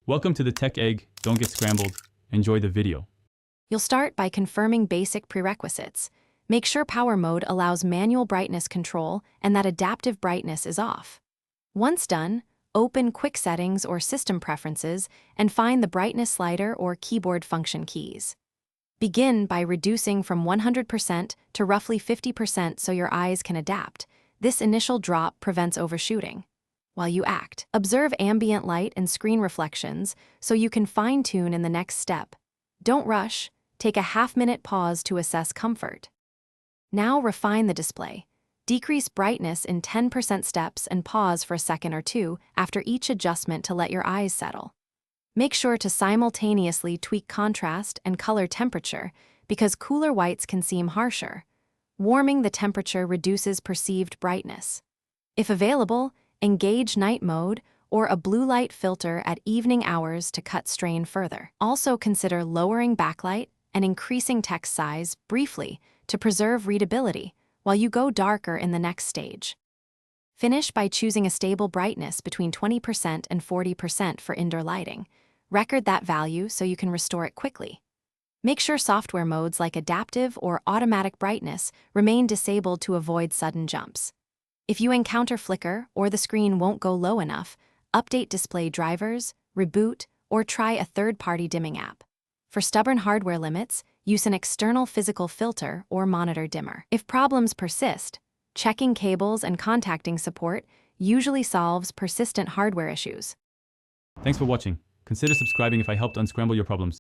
Welcome to the Tech Egg. Don't get scrambled. Enjoy the video. You'll start by confirming basic prerequisites. Make sure power mode allows manual brightness control and that adaptive brightness is off. Once done, open Quick Settings or System Preferences and find the brightness slider or keyboard function keys. Begin by reducing from 100% to roughly 50% so your eyes can adapt. This initial drop prevents overshooting. While you act, observe ambient light and screen reflections so you can fine-tune in the next step. Don't rush. Take a half-minute pause to assess comfort. Now refine the display. Decrease brightness in 10% steps and pause for a second or two after each adjustment to let your eyes settle. Make sure to simultaneously tweak contrast and color temperature because cooler whites can seem harsher. Warming the temperature reduces perceived brightness. If available, engage night mode or a blue light filter at evening hours to cut strain further. Also consider lowering backlight and increasing text size briefly to preserve readability while you go darker in the next stage. Finish by choosing a stable brightness between 20% and 40% for indoor lighting. Record that value so you can restore it quickly. Make sure software modes like adaptive or automatic brightness remain disabled to avoid sudden jumps. If you encounter flicker or the screen won't go low enough, update display drivers, reboot, or try a third-party dimming app. For stubborn hardware limits, use an external physical filter or monitor dimmer. If problems persist, checking cables and contacting support usually solves persistent hardware issues. Thanks for watching. Consider subscribing if I helped unscramble your problems.